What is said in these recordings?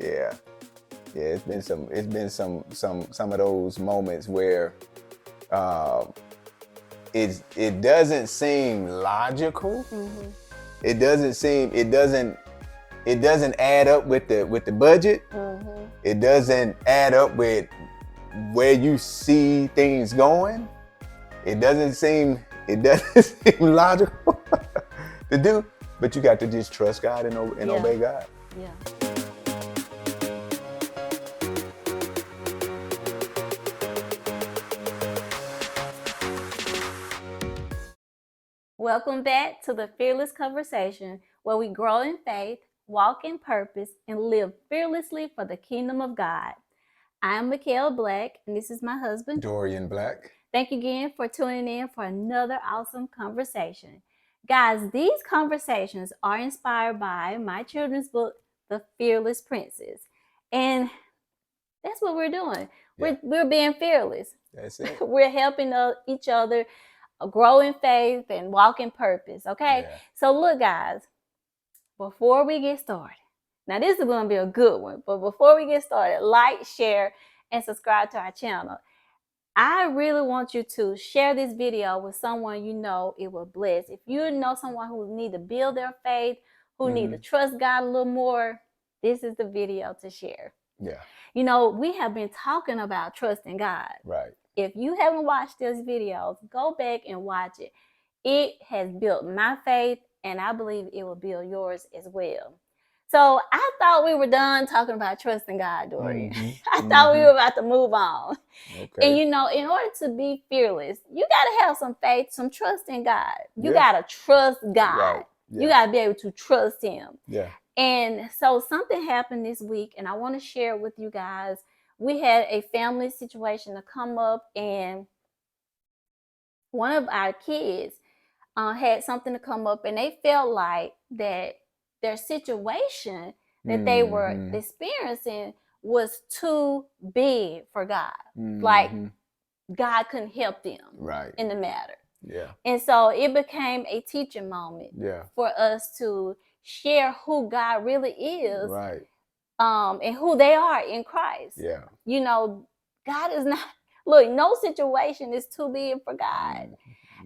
Yeah. Yeah, it's been some of those moments where it doesn't seem logical. Mm-hmm. It doesn't add up with the budget. Mm-hmm. It doesn't add up with where you see things going. It doesn't seem logical to do, but you got to just trust God and obey God. Yeah. Welcome back to the Fearless Conversation, where we grow in faith, walk in purpose, and live fearlessly for the kingdom of God. I'm MeKael Black, and this is my husband, Dorian Black. Thank you again for tuning in for another awesome conversation. Guys, these conversations are inspired by my children's book, The Fearless Princess. And that's what we're doing. Yeah. We're being fearless. That's it. We're helping each other grow in faith and walk in purpose, okay? Yeah. So look, guys, before we get started, now this is going to be a good one, but before we get started, like, share, and subscribe to our channel. I really want you to share this video with someone you know it will bless. If you know someone who need to build their faith, who need to trust God a little more, this is the video to share. Yeah. You know, we have been talking about trusting God. Right. If you haven't watched those videos, go back and watch it. It has built my faith, and I believe it will build yours as well. So I thought we were done talking about trusting God, Dorian. I thought we were about to move on. Okay. And you know, in order to be fearless, you got to have some faith, some trust in God. You got to trust God. Right. Yeah. You got to be able to trust Him. Yeah. And so something happened this week, and I want to share with you guys. We had a family situation to come up, and one of our kids had something to come up, and they felt like that their situation that they were experiencing was too big for God. Like God couldn't help them in the matter. Yeah. And so it became a teaching moment for us to share who God really is, right, and who they are in Christ. Yeah. You know, God is not, look, no situation is too big for God.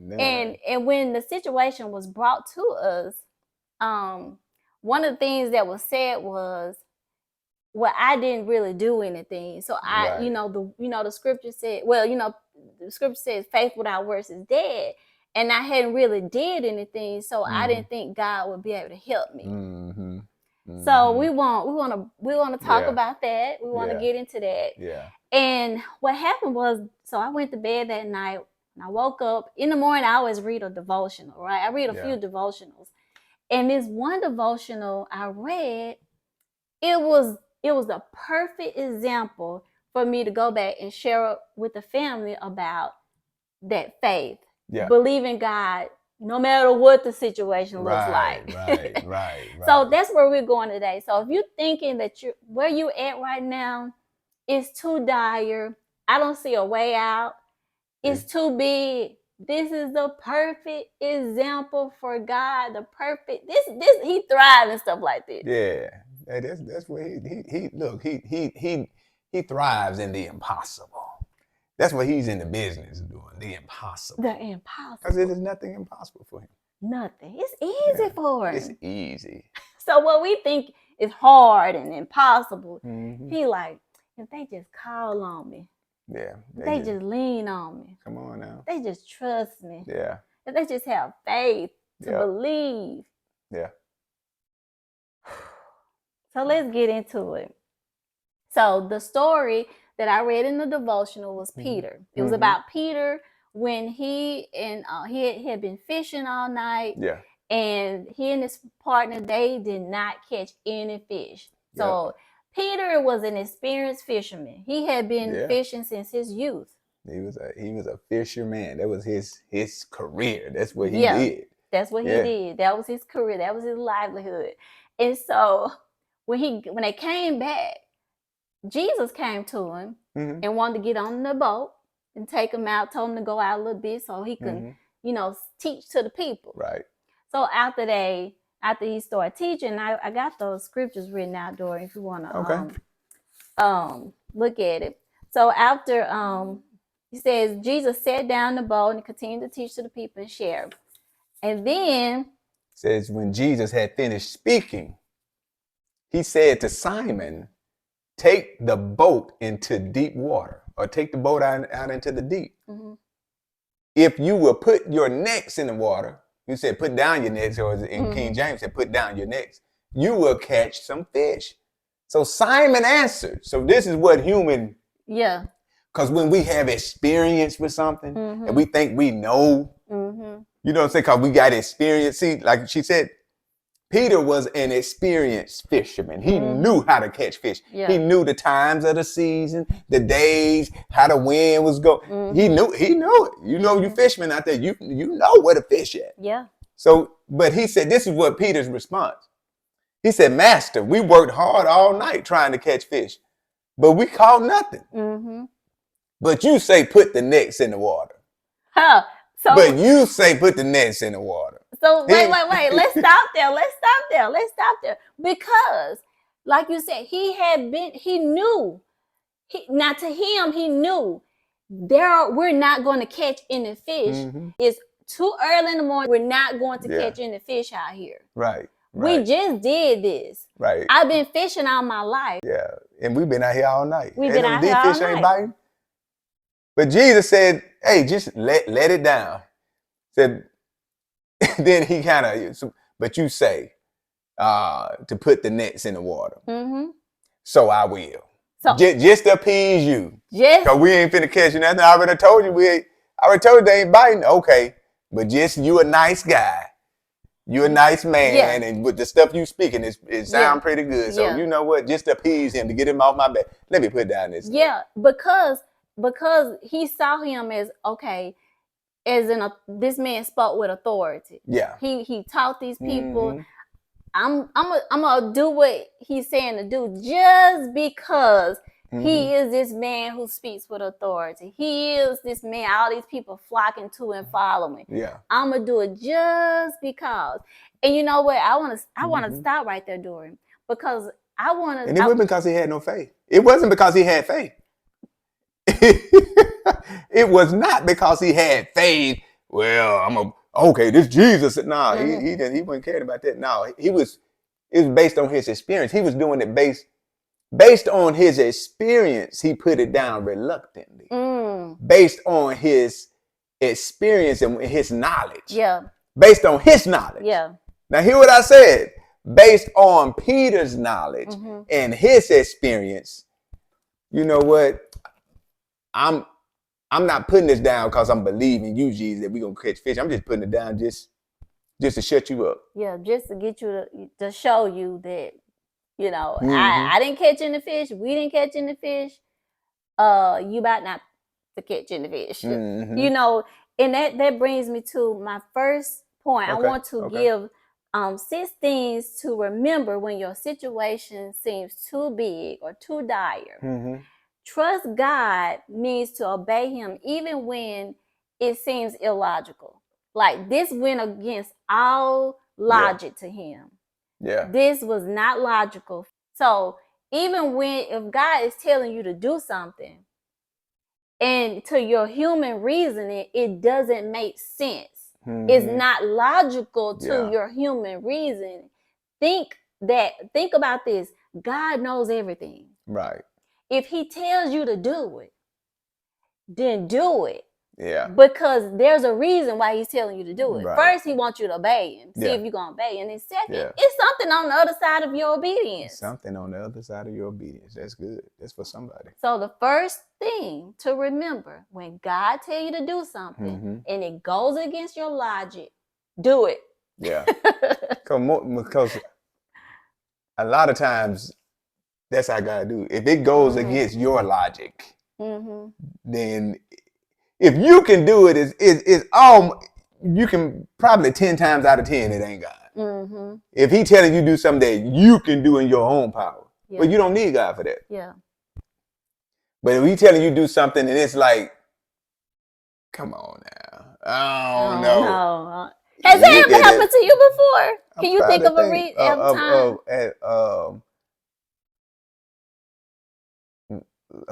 No. And when the situation was brought to us, one of the things that was said was, well, I didn't really do anything. So I, the scripture said, the scripture says faith without works is dead. And I hadn't really did anything. So I didn't think God would be able to help me. So we want to talk about that. We want to get into that. Yeah. And what happened was, so I went to bed that night and I woke up in the morning. I always read a devotional, right? I read a few devotionals. And this one devotional I read, it was a perfect example for me to go back and share with the family about that faith. Yeah. Believing God no matter what the situation looks like. Right. So that's where we're going today. So if you're thinking that where you at right now is too dire, I don't see a way out, it's too big, this is the perfect example for God. The perfect, this he thrives and stuff like this. Yeah. That's where he thrives in the impossible. That's what he's in the business of doing, the impossible. The impossible. Because it is nothing impossible for him. Nothing. It's easy for him. It's easy. So what we think is hard and impossible, he like, if they just call on me. Yeah. They just lean on me. Come on now. They just trust me. Yeah. If they just have faith to believe. Yeah. So let's get into it. So the story that I read in the devotional was Peter. It was about Peter when he had been fishing all night. Yeah. And he and his partner, they did not catch any fish. So Peter was an experienced fisherman. He had been fishing since his youth. He was a fisherman. That was his career. That's what he did. That's what he did. That was his career. That was his livelihood. And so when they came back, Jesus came to him and wanted to get on the boat and take him out, told him to go out a little bit so he could, teach to the people. Right. So after they after he started teaching, I got those scriptures written out, Dorian, if you want to look at it. So after he says Jesus sat down in the boat and continued to teach to the people and share. And then it says when Jesus had finished speaking, he said to Simon, take the boat into deep water, or take the boat out into the deep. Mm-hmm. If you will put your nets in the water, you said put down your nets, or in King James said put down your nets, you will catch some fish. So Simon answered. So this is what human, because when we have experience with something and we think we know, you know what I'm saying, because we got experience. See, like she said, Peter was an experienced fisherman. He knew how to catch fish. Yeah. He knew the times of the season, the days, how the wind was going. He knew it. You know, you fishermen out there, you know where to fish at. Yeah. So, but he said, this is what Peter's response. He said, Master, we worked hard all night trying to catch fish, but we caught nothing. But you say put the nets in the water. But you say put the nets in the water. So wait. Let's stop there. Because, like you said, he knew. Now to him, he knew we're not going to catch any fish. It's too early in the morning. We're not going to catch any fish out here. Right. We just did this. Right. I've been fishing all my life. Yeah. And we've been out here all night. We've been out here all night. Fish ain't biting. But Jesus said, hey, just let it down. Said, then he kind of, but you say to put the nets in the water. So I will. So, just to appease you. Because we ain't finna catch you nothing. I already told you they ain't biting. Okay. But just you a nice guy. You a nice man. And with the stuff you speaking, it sound pretty good. So you know what? Just to appease him, to get him off my back. Let me put down this. Yeah, because he saw him as, okay, this man spoke with authority. Yeah. He taught these people. I'm gonna do what he's saying to do just because he is this man who speaks with authority. He is this man all these people flocking to and following. Yeah. I'm gonna do it just because. And you know what? I want to stop right there, Dorian, because I want to. And it wasn't because he had no faith. It wasn't because he had faith. It was not because he had faith. Well, okay, this Jesus. No, he wasn't caring about that. No, it was based on his experience. He was doing it based on his experience. He put it down reluctantly. Based on his experience and his knowledge. Yeah. Based on his knowledge. Yeah. Now hear what I said. Based on Peter's knowledge and his experience, you know what? I'm not putting this down because I'm believing you, Jesus, that we're going to catch fish. I'm just putting it down just to shut you up. Yeah, just to get you to show you that, you know, I didn't catch any fish. We didn't catch any fish. You about not to catch any fish. You know, and that brings me to my first point. I want to give 6 things to remember when your situation seems too big or too dire. Trust God means to obey him even when it seems illogical. Like this went against all logic to him. Yeah. This was not logical. So even if God is telling you to do something and to your human reasoning, it doesn't make sense. It's not logical to your human reasoning. Think about this. God knows everything. Right. If he tells you to do it, then do it. Yeah. Because there's a reason why he's telling you to do it. Right. First, he wants you to obey him. See if you're going to obey. And then second, it's something on the other side of your obedience. Something on the other side of your obedience. That's good. That's for somebody. So the first thing to remember, when God tells you to do something and it goes against your logic, do it. Yeah. Because a lot of times, that's how God do. If it goes against your logic, then if you can do it, it's all you can probably 10 times out of 10 it ain't God. If he telling you to do something that you can do in your own power, well, you don't need God for that. Yeah. But if he telling you to do something and it's like, come on now, I don't know. Has that ever happened to you before? Can you think of a time?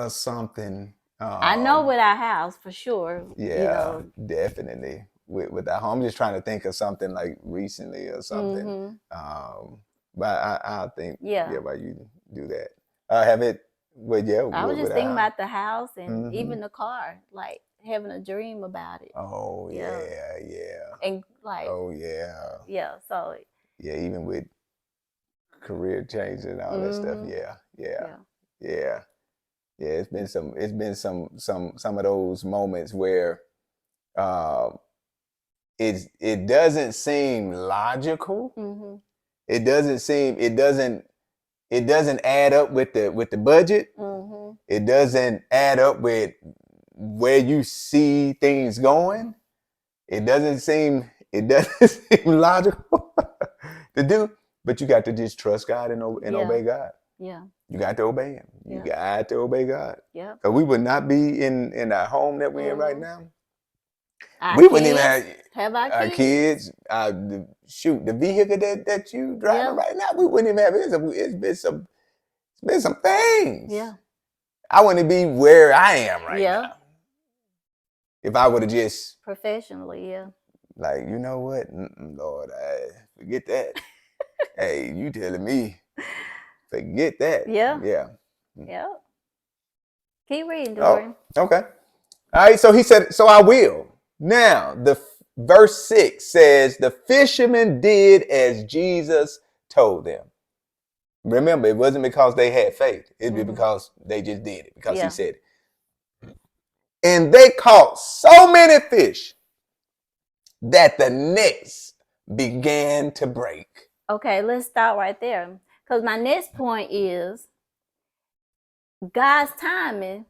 Something. I know with our house for sure. Yeah, definitely. With that home, I'm just trying to think of something like recently or something. But I think why you do that. Have it. Well, yeah. I was just thinking about the house and even the car, like having a dream about it. Oh yeah. And like yeah. So yeah, even with career change and all that stuff. Yeah. It's been some of those moments where it doesn't seem logical. It doesn't add up with the budget. It doesn't add up with where you see things going. It doesn't seem logical to do, but you got to just trust God and obey God. Yeah. You got to obey Him. You got to obey God. Yeah. Because we would not be in our home that we're in right now. We wouldn't even have our kids. The vehicle that you driving right now, we wouldn't even have it. It's been some things. Yeah. I wouldn't be where I am right now. If I would have just professionally, like, you know what, Lord, forget that. Hey, you telling me, forget that. Yeah. Keep reading, Dorian. Oh, okay. All right. So he said, so I will. Now, verse 6 says, the fishermen did as Jesus told them. Remember, it wasn't because they had faith. It'd be because they just did it, because he said it. And they caught so many fish that the nets began to break. Okay, let's start right there. Because my next point is God's timing,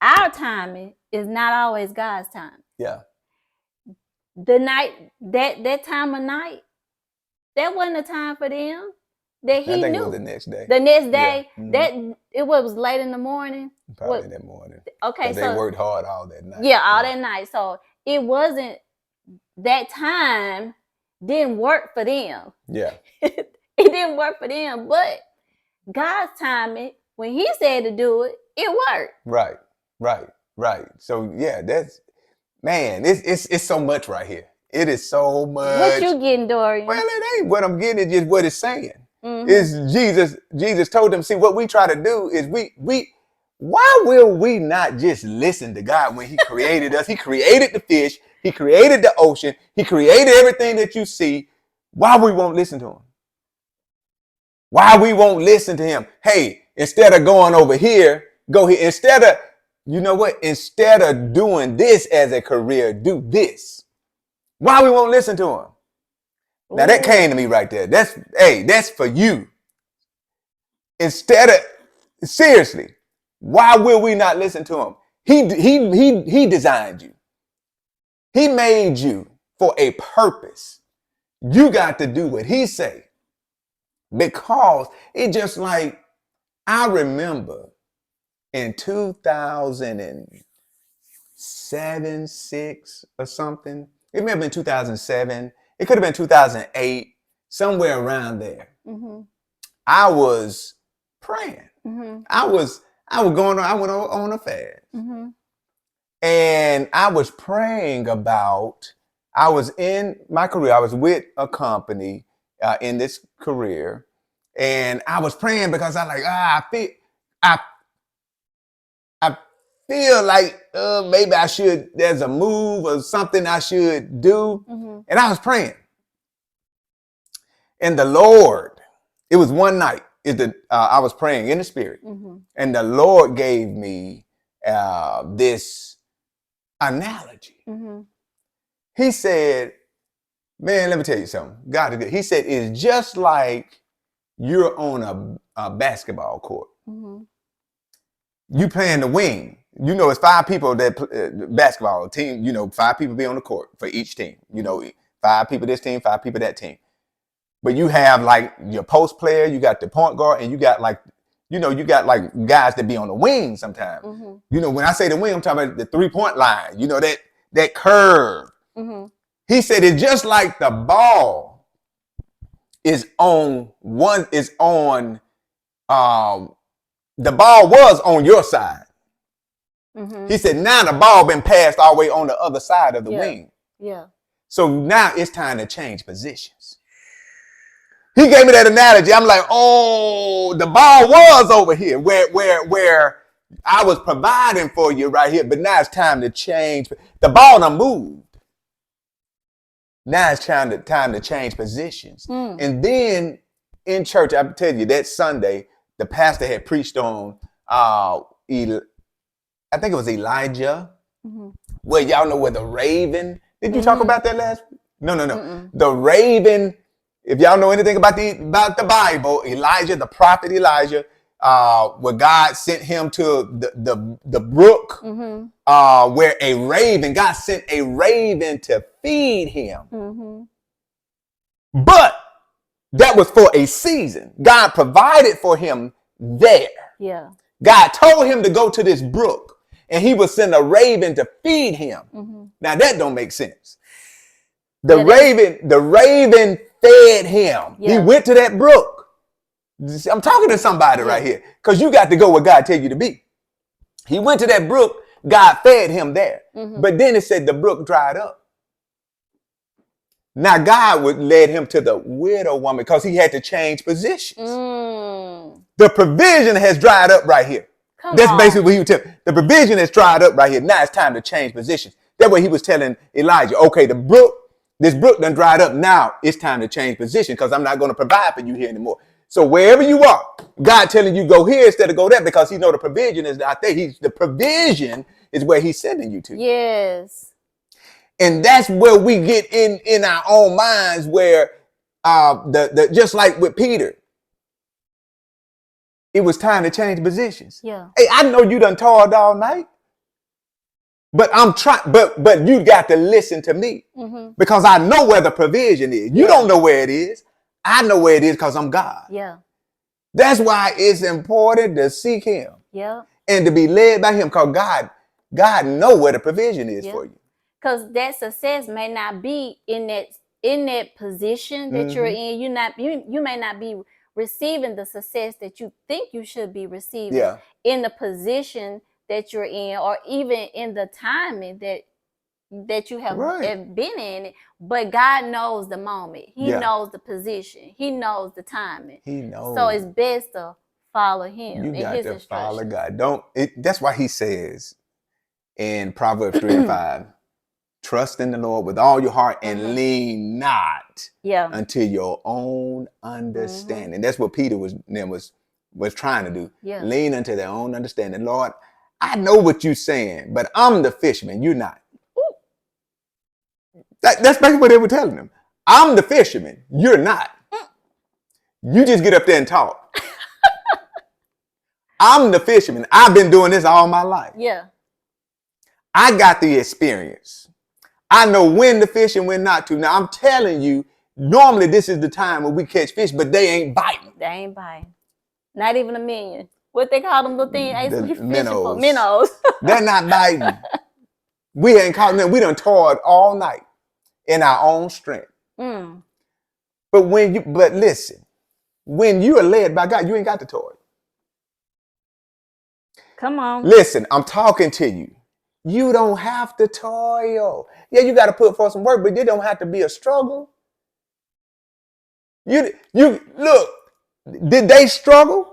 our timing is not always God's time. Yeah. The night, that time of night, that wasn't a time for them. That he knew. It was the next day. The next day, that it was late in the morning. Probably that morning. Okay, so they worked hard all that night. Yeah, all that night. So it wasn't that time didn't work for them. Yeah. It didn't work for them, but God's timing, when he said to do it, it worked. Right. So yeah, it's so much right here. It is so much. What you getting, Dorian? Well, it ain't what I'm getting, it's just what it's saying. It's Jesus told them, see, what we try to do is why will we not just listen to God when he created us? He created the fish, he created the ocean, he created everything that you see. Why we won't listen to him? Why we won't listen to him? Hey, instead of going over here, go here. Instead of doing this as a career, do this. Why we won't listen to him? Now that came to me right there. That's for you. Seriously, why will we not listen to him? He designed you. He made you for a purpose. You got to do what he say. Because it just like, I remember in 2007, 6 or something. It may have been 2007. It could have been 2008, somewhere around there. I was praying. I went on a fast. And I was praying about, I was in my career. I was with a company in this career. And I was praying because I feel like maybe there's a move or something I should do. And I was praying. And the Lord, it was one night, I was praying in the spirit. And the Lord gave me this analogy. He said, man, let me tell you something. God is good. He said, it's just like you're on a basketball court. You playing the wing. You know, it's 5 people that basketball team, 5 people be on the court for each team. 5 people this team, 5 people that team. But you have like your post player, you got the point guard, and you got like guys that be on the wing sometimes. When I say the wing, I'm talking about the 3-point line, that curve. He said it's just like the ball is on the ball was on your side. Mm-hmm. He said now the ball been passed all the way on the other side of the wing. Yeah. So now it's time to change positions. He gave me that analogy. I'm like, oh, the ball was over here where I was providing for you right here, but now it's time to change. The ball done moved. Now it's time to change positions. And then in church, I tell you, that Sunday, the pastor had preached on, I think it was Elijah, where y'all know where the raven, did you talk about that last week? No. The raven, if y'all know anything about the Bible, Elijah, the prophet Elijah, where God sent him to the brook, where God sent a raven to feed him. But that was for a season. God provided for him there. Yeah. God told him to go to this brook, and he would send a raven to feed him. Now that don't make sense. The raven fed him. Yeah. He went to that brook. I'm talking to somebody right here, because you got to go where God tell you to be. He went to that brook. God fed him there. But then it said the brook dried up. Now God would lead him to the widow woman because he had to change positions. The provision has dried up right here. That's basically what he was telling. The provision has dried up right here. Now it's time to change positions. That way he was telling Elijah, okay, this brook done dried up. Now it's time to change position because I'm not going to provide for you here anymore. So wherever you are, God telling you go here instead of go there because he know the provision is out there. The provision is where he's sending you to. Yes. And that's where we get in our own minds where just like with Peter, it was time to change positions. Yeah. Hey, I know you done toiled all night, but I'm trying. But you got to listen to me because I know where the provision is. You don't know where it is. I know where it is because I'm God. Yeah. That's why it's important to seek Him. Yeah. And to be led by Him, because God know where the provision is for you. Because that success may not be in that position that you're in. You may not be receiving the success that you think you should be receiving in the position that you're in, or even in the timing that you have been in. But God knows the moment. He knows the position. He knows the timing. He knows. So it's best to follow Him. You got to follow God. That's why He says in Proverbs 3:5. Trust in the Lord with all your heart and lean not unto your own understanding. That's what Peter was trying to do. Yeah. Lean unto their own understanding. Lord, I know what you're saying, but I'm the fisherman. You're not. That's basically what they were telling him. I'm the fisherman. You're not. You just get up there and talk. I'm the fisherman. I've been doing this all my life. Yeah. I got the experience. I know when to fish and when not to. Now, I'm telling you, normally this is the time when we catch fish, but they ain't biting. They ain't biting. Not even a million. What they call them little things? The minnows. Minnows. They're not biting. We ain't caught them. We done toiled all night in our own strength. But listen, when you are led by God, you ain't got to toil. Come on. Listen, I'm talking to you. You don't have to toil. Yeah, you got to put forth some work, but it don't have to be a struggle. You look, did they struggle?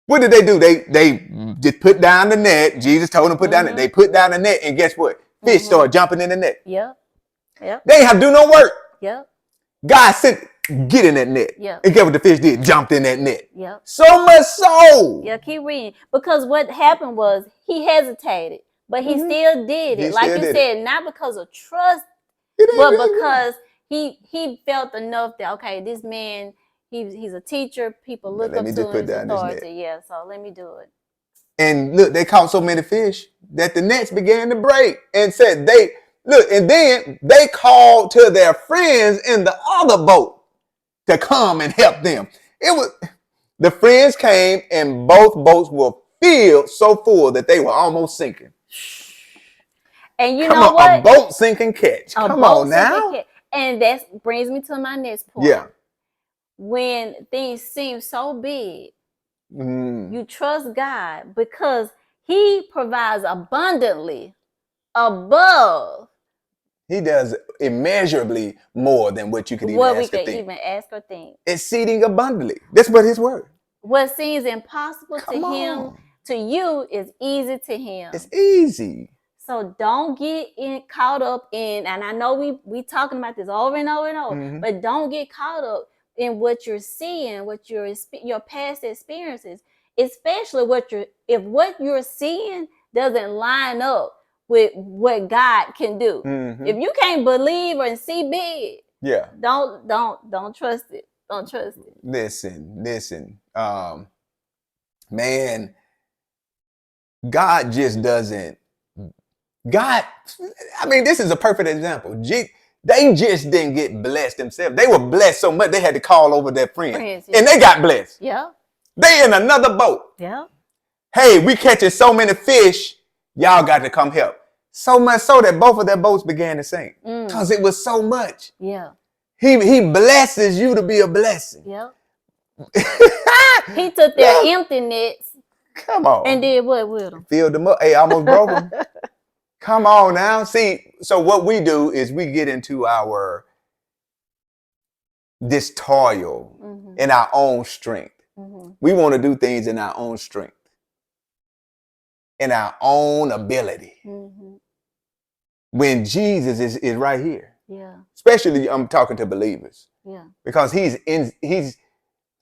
What did they do? They just put down the net. Jesus told them to put down the net. They put down the net, and guess what? Fish started jumping in the net. Yep. They ain't have to do no work. Yep. God said, get in that net. Yeah. And guess what the fish did? Jumped in that net. Yep. So much so. Yeah, keep reading. Because what happened was he hesitated, but he still did it. Like you said, not because of trust, but because he felt enough that, okay, this man, he's a teacher. People look up to his authority. Yeah, so let me do it. And look, they caught so many fish that the nets began to break, and said and then they called to their friends in the other boat to come and help them. The friends came, and both boats were filled so full that they were almost sinking. And you Come know on, what? a boat sinking catch. Come on now. And that brings me to my next point. Yeah. When things seem so big, you trust God because He provides abundantly above. He does immeasurably more than what you could even ask or think. Even ask or think. Exceeding abundantly. That's what his word. What seems impossible to him, to you, is easy to him. It's easy. So don't get caught up in, and I know we talking about this over and over and over, but don't get caught up in what you're seeing, what your past experiences, especially if what you're seeing doesn't line up with what God can do. If you can't believe or see big, don't trust it. Don't trust it. Listen. Man, God just doesn't. God, I mean, this is a perfect example. They just didn't get blessed themselves. They were blessed so much they had to call over their friends. And they got blessed. Yeah. They in another boat. Yeah. Hey, we catching so many fish. Y'all got to come help. So much so that both of their boats began to sink. Because it was so much. Yeah. He blesses you to be a blessing. Yeah. He took their empty nets. Come on. And did what with them? Filled them up. Hey, almost broke them. Come on now. See, so what we do is we get into this toil in our own strength. We want to do things in our own strength, in our own ability. When Jesus is right here. Yeah. Especially I'm talking to believers. Yeah. Because he's in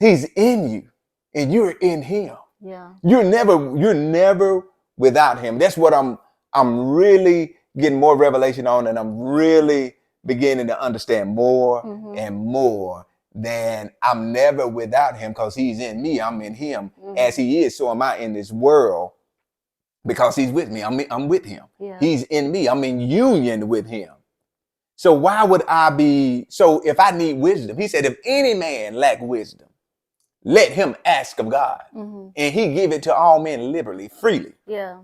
you and you're in him. Yeah. You're never without him. That's what I'm really getting more revelation on, and I'm really beginning to understand more and more than I'm never without him, because he's in me. I'm in him as he is. So am I in this world, because he's with me. I'm with him. Yeah. He's in me. I'm in union with him. So why would I be? So if I need wisdom, he said, if any man lack wisdom, let him ask of God, and he give it to all men liberally, freely. Yeah.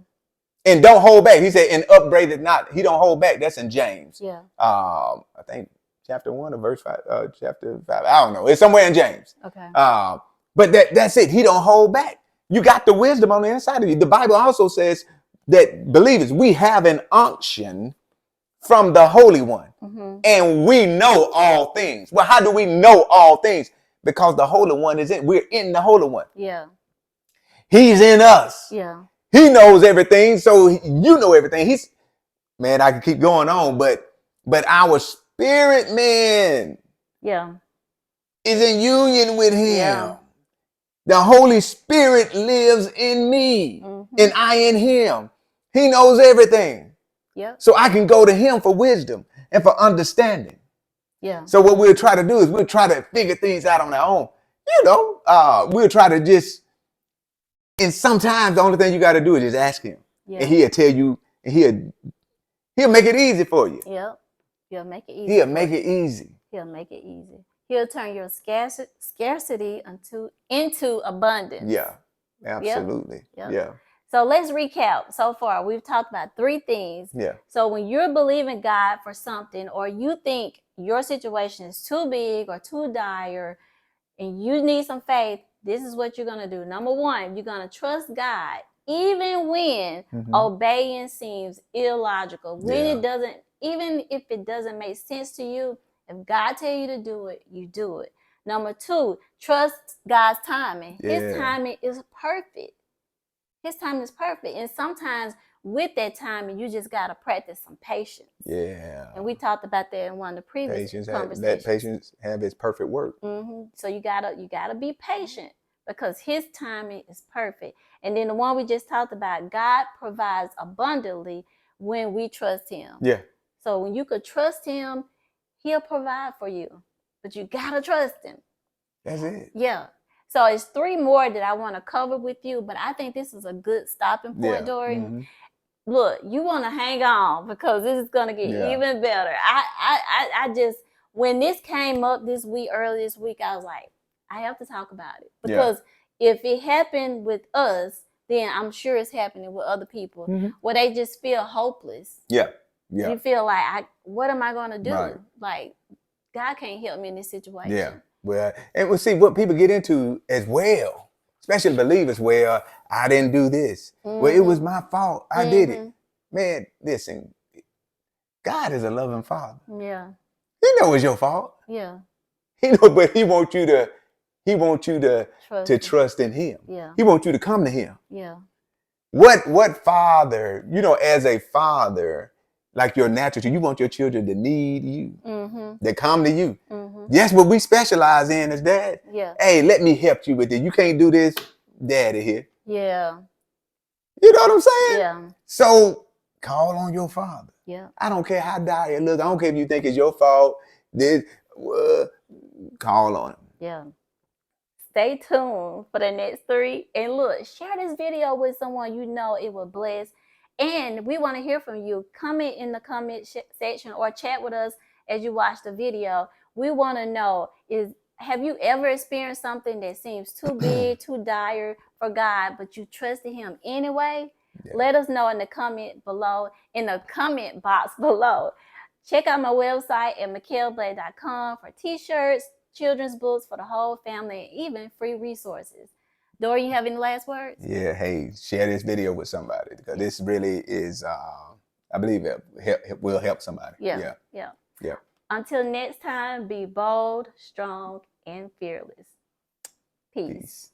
And don't hold back. He said, and upbraid it not. He don't hold back. That's in James. Yeah. I think chapter 1 or verse 5, chapter 5. I don't know. It's somewhere in James. Okay. But that's it. He don't hold back. You got the wisdom on the inside of you. The Bible also says that believers, we have an unction from the Holy One, and we know all things. Well, how do we know all things? Because the Holy One we're in the Holy One. Yeah. He's in us. Yeah. He knows everything, so you know everything. Man, I can keep going on, but our spirit man is in union with him. Yeah. The Holy Spirit lives in me, and I in him. He knows everything. Yeah. So I can go to him for wisdom and for understanding. Yeah. So what we'll try to do is we'll try to figure things out on our own. We'll try to just, and sometimes the only thing you got to do is just ask him. Yeah. And he'll tell you, and he'll make it easy for you. Yep. He'll make it easy. He'll make it easy. He'll make it easy. He'll turn your scarcity into abundance. Yeah. Absolutely. Yep. Yeah. So let's recap. So far, we've talked about 3 things. Yeah. So when you're believing God for something, or you think your situation is too big or too dire, and you need some faith, this is what you're going to do. Number 1, you're going to trust God, even when obeying seems illogical. When even if it doesn't make sense to you, if God tell you to do it, you do it. Number 2, trust God's timing. Yeah. His timing is perfect. His time is perfect. And sometimes with that timing, you just got to practice some patience. Yeah. And we talked about that in one of the previous conversations. Let patience have its perfect work. So you gotta be patient, because his timing is perfect. And then the one we just talked about, God provides abundantly when we trust him. Yeah. So when you could trust him, he'll provide for you. But you got to trust him. That's it. Yeah. So it's 3 more that I want to cover with you, but I think this is a good stopping point, Dory. Look, you want to hang on, because this is going to get even better. I just, when this came up early this week, I was like, I have to talk about it, because if it happened with us, then I'm sure it's happening with other people Mm-hmm. where they just feel hopeless. Yeah. Yeah. You feel like, what am I going to do? Right. Like, God can't help me in this situation. Yeah. Well, and we'll see what people get into as well, especially believers, where I didn't do this. Well, it was my fault. I did it. Man, listen, God is a loving Father. Yeah. He knows it's your fault. Yeah. He know, but he wants you to trust in him. Yeah. He wants you to come to him. Yeah. What father, as a father, like your natural, you want your children to need you. They come to you. Yes, what we specialize in is that. Yeah. Hey, let me help you with it. You can't do this, Daddy here. Yeah. You know what I'm saying? Yeah. So call on your father. Yeah. I don't care how dire it looks. I don't care if you think it's your fault. Call on him. Yeah. Stay tuned for the next 3. And look, share this video with someone you know it will bless. And we want to hear from you. Comment in the comment section or chat with us as you watch the video. We want to know, have you ever experienced something that seems too big, too dire for God, but you trusted him anyway? Yeah. Let us know in the comment box below. Check out my website at MeKaelBlade.com for t-shirts, children's books for the whole family, and even free resources. Dorian, you have any last words? Yeah, hey, share this video with somebody because this really is, I believe it will help somebody. Yeah. Until next time, be bold, strong, and fearless. Peace.